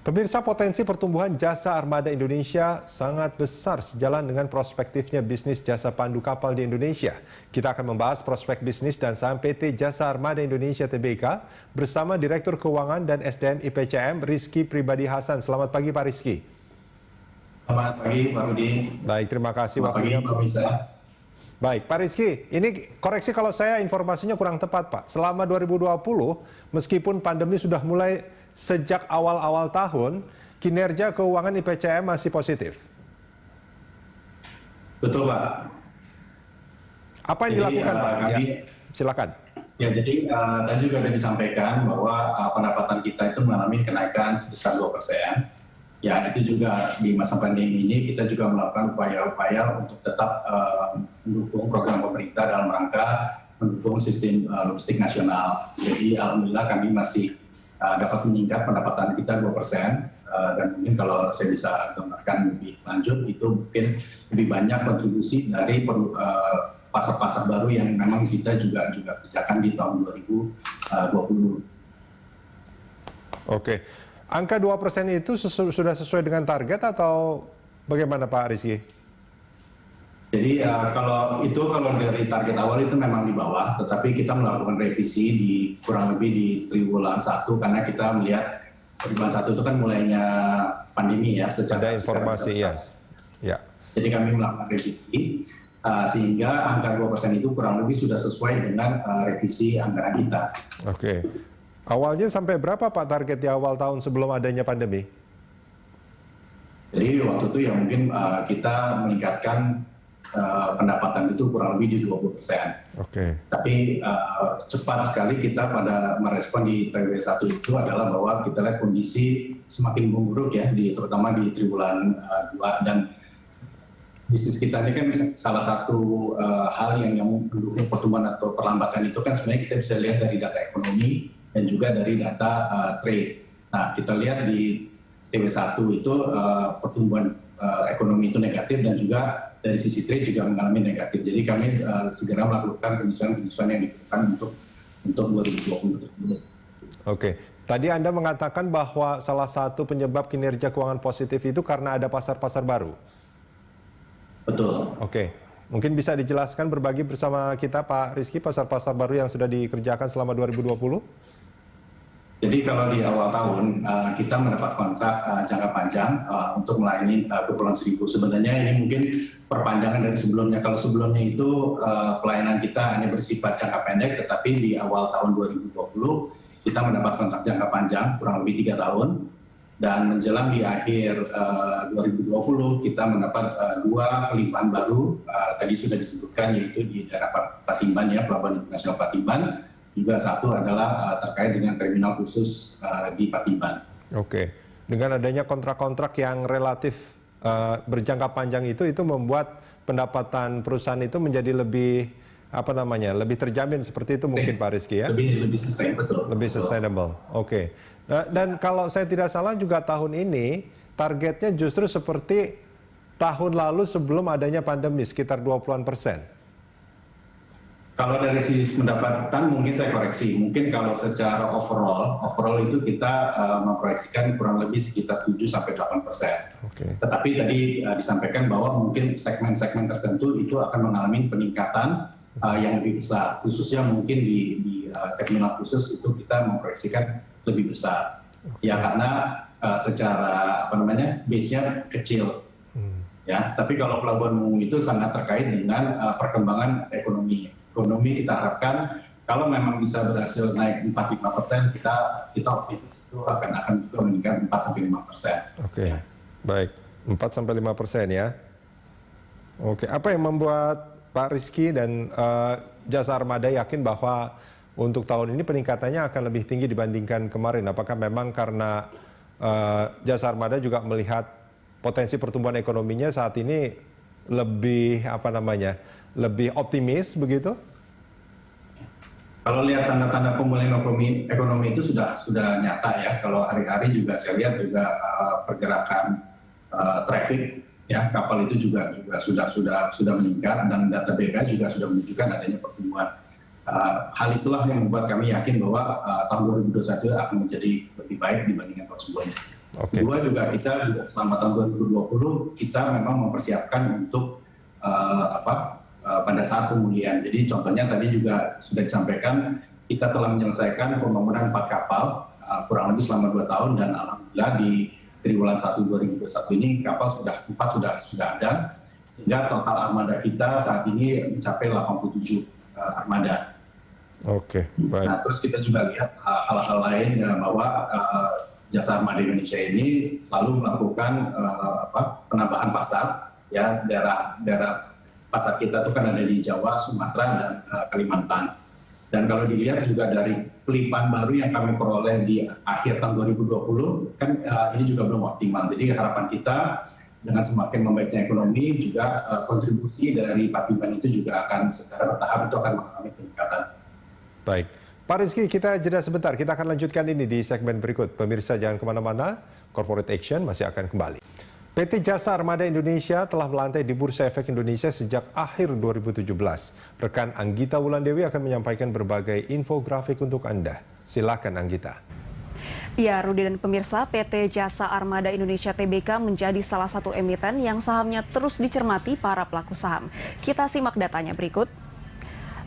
Pemirsa, potensi pertumbuhan jasa armada Indonesia sangat besar sejalan dengan prospektifnya bisnis jasa pandu kapal di Indonesia. Kita akan membahas prospek bisnis dan saham PT Jasa Armada Indonesia Tbk bersama Direktur Keuangan dan SDM IPCM Rizky Pribadi Hasan. Selamat pagi Pak Rizky. Selamat pagi Pak Rudi. Baik, terima kasih waktunya Pak Bisa. Baik, Pak Rizky, ini koreksi kalau saya informasinya kurang tepat Pak. Selama 2020, meskipun pandemi sudah mulai sejak awal-awal tahun, kinerja keuangan IPCM masih positif. Betul Pak. Apa yang dilakukan Pak? Kami, ya, silakan. Ya, jadi tadi juga sudah disampaikan bahwa pendapatan kita itu mengalami kenaikan sebesar 2%. Ya, itu juga di masa pandemi ini kita juga melakukan upaya-upaya untuk tetap mendukung program pemerintah dalam rangka mendukung sistem logistik nasional. Jadi alhamdulillah kami masih dapat meningkat pendapatan kita 2%, dan mungkin kalau saya bisa gambarkan lebih lanjut itu mungkin lebih banyak kontribusi dari pasar-pasar baru yang memang kita juga kerjakan di tahun 2020. Oke. Angka 2% itu sudah sesuai dengan target atau bagaimana Pak Rizky? Jadi kalau dari target awal itu memang di bawah, tetapi kita melakukan revisi di kurang lebih di triwulan 1 karena kita melihat triwulan 1 itu kan mulainya pandemi ya secara informasi ya. Ya. Jadi kami melakukan revisi sehingga angka 2% itu kurang lebih sudah sesuai dengan revisi anggaran kita. Oke. Awalnya sampai berapa Pak target di awal tahun sebelum adanya pandemi? Jadi waktu itu ya mungkin kita meningkatkan pendapatan itu kurang lebih di 20%. Oke. Tapi cepat sekali kita pada merespon di TW1 itu adalah bahwa kita lihat kondisi semakin memburuk ya, terutama di triwulan 2, dan bisnis kita ini kan salah satu hal yang mendukung pertumbuhan atau perlambatan itu kan sebenarnya kita bisa lihat dari data ekonomi dan juga dari data trade. Nah, kita lihat di TW1 itu pertumbuhan ekonomi itu negatif dan juga dari sisi trade juga mengalami negatif. Jadi kami segera melakukan penyesuaian yang diperlukan untuk 2020 tersebut. Oke. Tadi Anda mengatakan bahwa salah satu penyebab kinerja keuangan positif itu karena ada pasar-pasar baru. Betul. Oke. Mungkin bisa dijelaskan berbagi bersama kita Pak Rizky pasar-pasar baru yang sudah dikerjakan selama 2020? Jadi kalau di awal tahun kita mendapat kontrak jangka panjang untuk melayani Kepulauan Seribu. Sebenarnya ini mungkin perpanjangan dari sebelumnya. Kalau sebelumnya itu pelayanan kita hanya bersifat jangka pendek, tetapi di awal tahun 2020 kita mendapat kontrak jangka panjang kurang lebih 3 tahun. Dan menjelang di akhir 2020 kita mendapat 2 pelimpahan baru. Tadi sudah disebutkan yaitu di daerah Patimban ya, Pelabuhan Internasional Patimban. Juga satu adalah terkait dengan terminal khusus di Patimban. Oke, dengan adanya kontrak-kontrak yang relatif berjangka panjang itu membuat pendapatan perusahaan itu menjadi lebih lebih terjamin seperti itu mungkin Pak Rizky ya? Lebih sustainable. Lebih sustainable. Oke. Dan kalau saya tidak salah juga tahun ini targetnya justru seperti tahun lalu sebelum adanya pandemi sekitar 20%. Kalau dari sisi pendapatan mungkin saya koreksi, mungkin kalau secara overall itu kita memproyeksikan kurang lebih sekitar 7-8%. Okay. Tetapi tadi disampaikan bahwa mungkin segmen-segmen tertentu itu akan mengalami peningkatan yang lebih besar, khususnya mungkin di terminal khusus itu kita memproyeksikan lebih besar. Okay. Ya karena secara base-nya kecil. Ya, tapi kalau pelabuhan umum itu sangat terkait dengan perkembangan ekonomi. Ekonomi kita harapkan kalau memang bisa berhasil naik 4-5%, kita optimis itu akan juga meningkat 4-5%. Oke, baik 4-5% ya. Oke, apa yang membuat Pak Rizky dan Jasa Armada yakin bahwa untuk tahun ini peningkatannya akan lebih tinggi dibandingkan kemarin? Apakah memang karena Jasa Armada juga melihat potensi pertumbuhan ekonominya saat ini lebih lebih optimis begitu? Kalau lihat tanda-tanda pemulihan ekonomi itu sudah nyata ya. Kalau hari-hari juga saya lihat juga pergerakan traffic ya, kapal itu juga sudah meningkat dan data BPS juga sudah menunjukkan adanya pertumbuhan. Hal itulah yang membuat kami yakin bahwa tahun 2021 akan menjadi lebih baik dibandingkan tahun sebelumnya. Oke. Kedua juga kita juga selama tahun 2020 kita memang mempersiapkan untuk pada saat pemulihan. Jadi contohnya tadi juga sudah disampaikan, kita telah menyelesaikan pembangunan 4 kapal kurang lebih selama 2 tahun, dan alhamdulillah di triwulan 1 2021 ini kapal sudah 4 sudah ada, sehingga total armada kita saat ini mencapai 87 armada. Oke, baik. Nah, terus kita juga lihat hal-hal lain bahwa Jasa Armada Indonesia ini selalu melakukan penambahan pasar, ya, daerah pasar kita itu kan ada di Jawa, Sumatera, dan Kalimantan. Dan kalau dilihat juga dari pelimpahan baru yang kami peroleh di akhir tahun 2020, kan ini juga belum optimal. Jadi harapan kita dengan semakin membaiknya ekonomi, juga kontribusi dari Paguyuban itu juga akan secara bertahap itu akan mengalami peningkatan. Baik. Pak Rizky, kita jeda sebentar. Kita akan lanjutkan ini di segmen berikut. Pemirsa jangan kemana-mana, Corporate Action masih akan kembali. PT Jasa Armada Indonesia telah melantai di Bursa Efek Indonesia sejak akhir 2017. Rekan Anggita Wulandewi akan menyampaikan berbagai infografik untuk Anda. Silakan Anggita. Ya, Rudi dan pemirsa, PT Jasa Armada Indonesia Tbk menjadi salah satu emiten yang sahamnya terus dicermati para pelaku saham. Kita simak datanya berikut.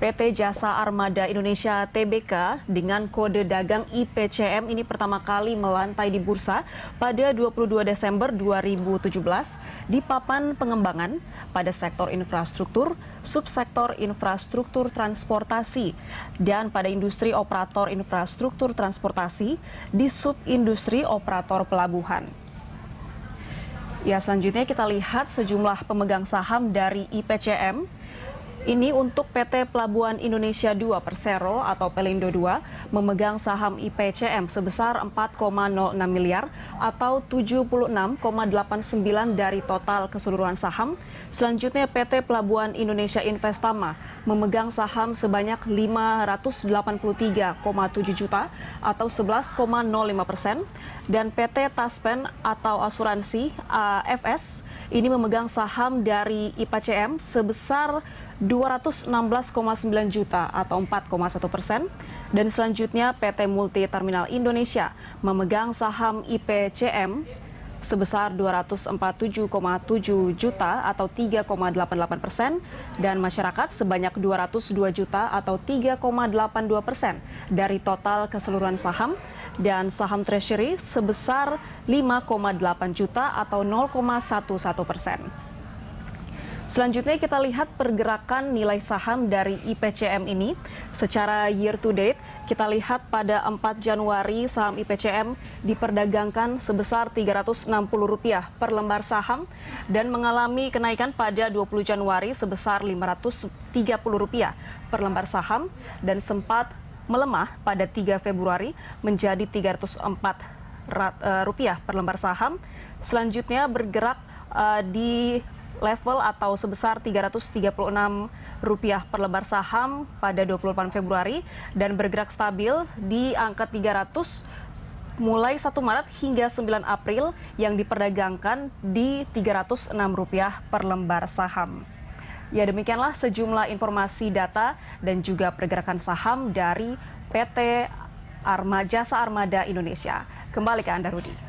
PT Jasa Armada Indonesia Tbk dengan kode dagang IPCM ini pertama kali melantai di bursa pada 22 Desember 2017 di papan pengembangan pada sektor infrastruktur, subsektor infrastruktur transportasi, dan pada industri operator infrastruktur transportasi di subindustri operator pelabuhan. Ya, selanjutnya kita lihat sejumlah pemegang saham dari IPCM. Ini untuk PT Pelabuhan Indonesia 2 Persero atau Pelindo 2 memegang saham IPCM sebesar 4,06 miliar atau 76,89 dari total keseluruhan saham. Selanjutnya PT Pelabuhan Indonesia Investama memegang saham sebanyak 583,7 juta atau 11,05%, dan PT Taspen atau asuransi AFS ini memegang saham dari IPCM sebesar 216,9 juta atau 4,1%, dan selanjutnya PT Multi Terminal Indonesia memegang saham IPCM sebesar 247,7 juta atau 3,88%, dan masyarakat sebanyak 202 juta atau 3,82% dari total keseluruhan saham, dan saham treasury sebesar 5,8 juta atau 0,11%. Selanjutnya kita lihat pergerakan nilai saham dari IPCM ini. Secara year to date, kita lihat pada 4 Januari saham IPCM diperdagangkan sebesar Rp360 per lembar saham dan mengalami kenaikan pada 20 Januari sebesar Rp530 per lembar saham dan sempat melemah pada 3 Februari menjadi Rp304 per lembar saham. Selanjutnya bergerak di level atau sebesar Rp336 per lembar saham pada 28 Februari dan bergerak stabil di angka 300 mulai 1 Maret hingga 9 April yang diperdagangkan di Rp306 per lembar saham. Ya, demikianlah sejumlah informasi data dan juga pergerakan saham dari PT Jasa Armada Indonesia. Kembali ke Anda, Rudi.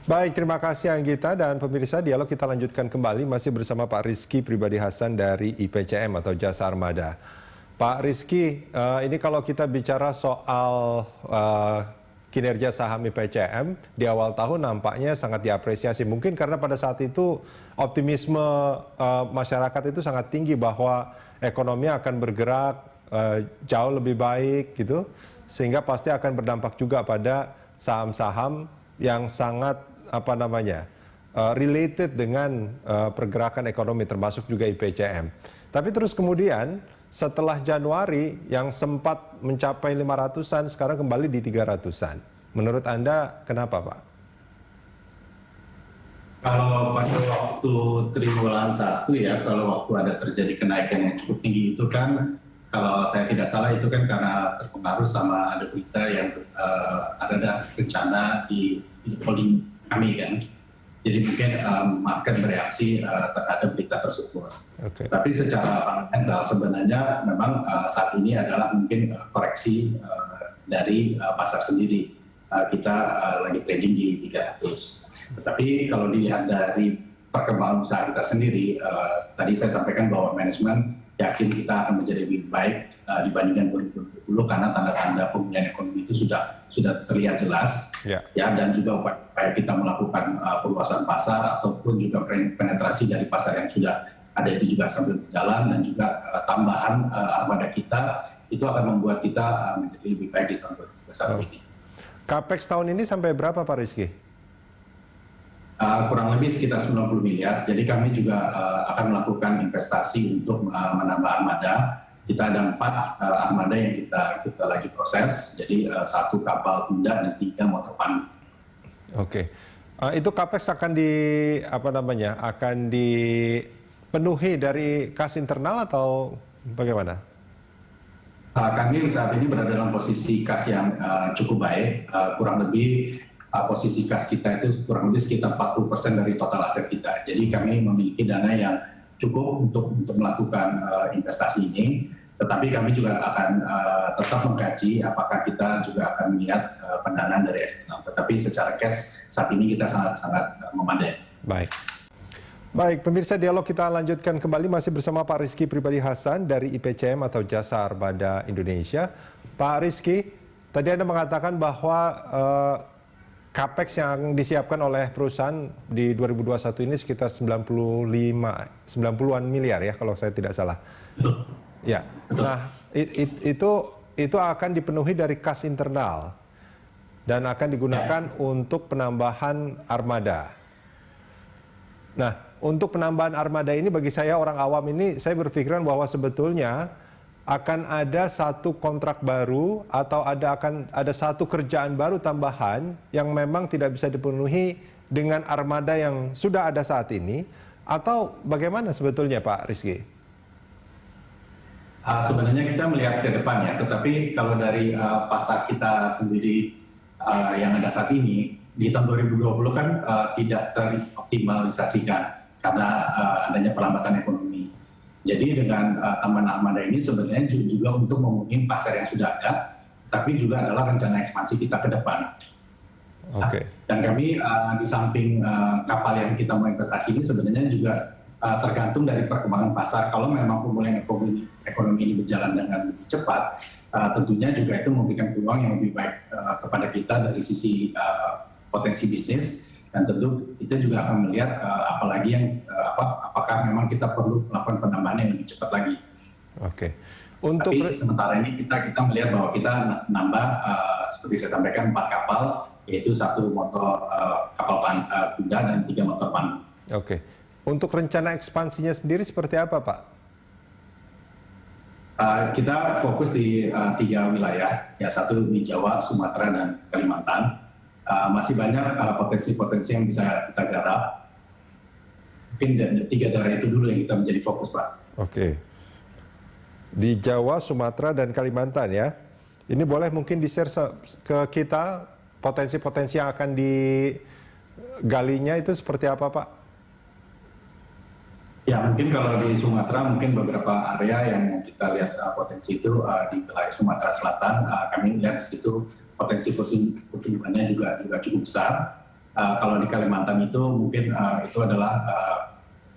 Baik, terima kasih Anggita, dan pemirsa, dialog kita lanjutkan kembali masih bersama Pak Rizky Pribadi Hasan dari IPCM atau Jasa Armada. Pak Rizky, ini kalau kita bicara soal kinerja saham IPCM di awal tahun nampaknya sangat diapresiasi. Mungkin karena pada saat itu optimisme masyarakat itu sangat tinggi bahwa ekonomi akan bergerak jauh lebih baik gitu, sehingga pasti akan berdampak juga pada saham-saham yang sangat related dengan pergerakan ekonomi, termasuk juga IPCM. Tapi terus kemudian setelah Januari yang sempat mencapai 500-an, sekarang kembali di 300-an. Menurut Anda kenapa, Pak? Kalau pada waktu triwulan 1 ya, kalau waktu ada terjadi kenaikan yang cukup tinggi itu kan, kalau saya tidak salah itu kan karena terpengaruh sama ada berita yang ada bencana di holding kami kan. Jadi mungkin market bereaksi terhadap berita tersebut. Okay. Tapi secara fundamental sebenarnya memang saat ini adalah mungkin koreksi dari pasar sendiri. kita lagi trading di 300. Tetapi kalau dilihat dari perkembangan usaha kita sendiri, tadi saya sampaikan bahwa manajemen yakin kita akan menjadi lebih baik dibandingkan 2020 karena tanda-tanda pemulihan ekonomi itu sudah terlihat jelas, ya, dan juga upaya kita melakukan perluasan pasar ataupun juga penetrasi dari pasar yang sudah ada itu juga sambil berjalan, dan juga tambahan armada kita itu akan membuat kita menjadi lebih baik di tahun 2021 ini. Capex tahun ini sampai berapa Pak Rizky? Kurang lebih sekitar 90 miliar. Jadi kami juga akan melakukan investasi untuk menambah armada. Kita ada 4 armada yang kita lagi proses. Jadi 1 kapal tunda dan 3 motor pandu. Oke. Itu capex akan akan dipenuhi dari kas internal atau bagaimana? Kami saat ini berada dalam posisi kas yang cukup baik. Kurang lebih posisi kas kita itu kurang lebih sekitar 40% dari total aset kita. Jadi kami memiliki dana yang cukup untuk melakukan investasi ini. Tetapi kami juga akan tetap mengkaji apakah kita juga akan melihat pendanaan dari eksternal. Tetapi secara cash saat ini kita sangat memadai. Baik, pemirsa, dialog kita lanjutkan kembali masih bersama Pak Rizky Pribadi Hasan dari IPCM atau Jasa Armada Indonesia. Pak Rizky, tadi Anda mengatakan bahwa capex yang disiapkan oleh perusahaan di 2021 ini sekitar 90-an miliar ya kalau saya tidak salah. Betul. Ya. Betul. Nah, itu akan dipenuhi dari kas internal dan akan digunakan untuk penambahan armada. Nah, untuk penambahan armada ini bagi saya orang awam ini saya berpikiran bahwa sebetulnya akan ada satu kontrak baru atau akan ada satu kerjaan baru tambahan yang memang tidak bisa dipenuhi dengan armada yang sudah ada saat ini, atau bagaimana sebetulnya Pak Rizky? Sebenarnya kita melihat ke depan ya, tetapi kalau dari pasar kita sendiri yang ada saat ini, di tahun 2020 kan tidak teroptimalisasikan karena adanya perlambatan ekonomi. Jadi dengan tambahan armada ini sebenarnya juga untuk memenuhi pasar yang sudah ada, tapi juga adalah rencana ekspansi kita ke depan. Oke. Dan kami di samping kapal yang kita mau investasi ini sebenarnya juga tergantung dari perkembangan pasar. Kalau memang pemulihan ekonomi ini berjalan dengan lebih cepat, tentunya juga itu memberikan peluang yang lebih baik kepada kita dari sisi potensi bisnis. Dan tentu kita juga akan melihat apalagi yang apakah memang kita perlu melakukan penambahan yang lebih cepat lagi. Oke. Tapi sementara ini kita melihat bahwa kita nambah seperti saya sampaikan 4 kapal, yaitu 1 motor kapal tunda dan 3 motor pandu. Oke. Untuk rencana ekspansinya sendiri seperti apa Pak? Kita fokus di 3 wilayah, ya 1 di Jawa, Sumatera dan Kalimantan. Masih banyak potensi-potensi yang bisa kita garap. Mungkin 3 daerah itu dulu yang kita menjadi fokus, Pak. Oke. Di Jawa, Sumatera, dan Kalimantan ya. Ini boleh mungkin di-share ke kita potensi-potensi yang akan digalinya itu seperti apa, Pak? Ya, mungkin kalau di Sumatera, mungkin beberapa area yang kita lihat potensi itu di wilayah Sumatera Selatan, kami lihat di situ potensi pertumbuhannya juga cukup besar. Kalau di Kalimantan itu mungkin itu adalah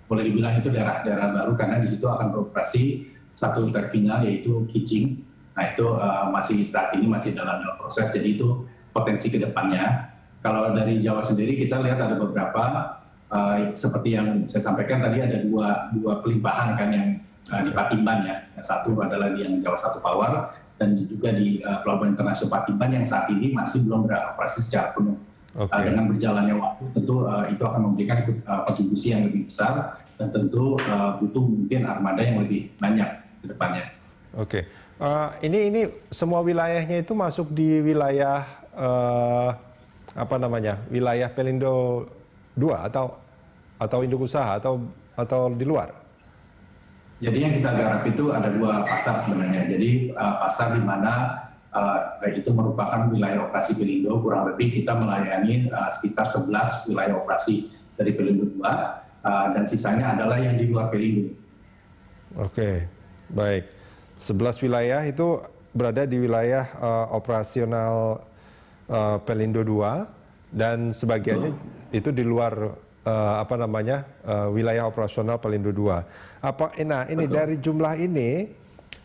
boleh dibilang itu daerah baru karena di situ akan beroperasi 1 terminal yaitu Kijing. Nah itu masih saat ini masih dalam proses, jadi itu potensi ke depannya. Kalau dari Jawa sendiri kita lihat ada beberapa seperti yang saya sampaikan tadi ada dua pelimpahan kan yang di Patimban ya. Yang satu adalah di yang Jawa 1 Power dan juga di Pelabuhan Internasional Patimban yang saat ini masih belum beroperasi secara penuh. Dengan berjalannya waktu tentu itu akan memberikan kontribusi yang lebih besar dan tentu butuh mungkin armada yang lebih banyak ke depannya. Oke. Ini semua wilayahnya itu masuk di wilayah wilayah Pelindo 2 atau induk usaha atau di luar? Jadi yang kita garap itu ada 2 pasar sebenarnya. Jadi pasar di mana itu merupakan wilayah operasi Pelindo, kurang lebih kita melayani sekitar 11 wilayah operasi dari Pelindo 2 dan sisanya adalah yang di luar Pelindo. Oke, baik. 11 wilayah itu berada di wilayah operasional Pelindo 2 dan sebagiannya itu di luar wilayah operasional Pelindo 2. Nah ini dari jumlah ini,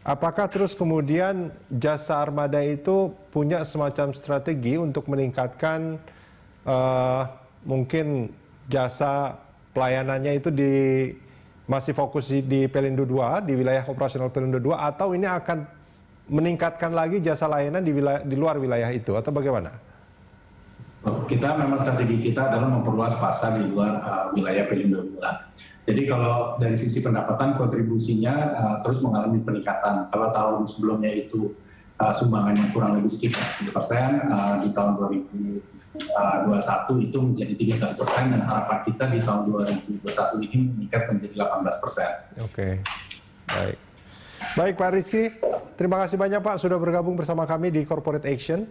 apakah terus kemudian Jasa Armada itu punya semacam strategi untuk meningkatkan mungkin jasa pelayanannya itu masih fokus di Pelindo 2, di wilayah operasional Pelindo 2, atau ini akan meningkatkan lagi jasa layanan di luar wilayah itu, atau bagaimana? Kita memang strategi kita adalah memperluas pasar di luar wilayah Pelindo 2. Jadi kalau dari sisi pendapatan kontribusinya terus mengalami peningkatan. Kalau tahun sebelumnya itu sumbangannya kurang lebih sekitar 10%, di tahun 2021 itu menjadi 13%, dan harapan kita di tahun 2021 ini meningkat menjadi 18%. Oke, baik. Baik Pak Rizky, terima kasih banyak Pak sudah bergabung bersama kami di Corporate Action.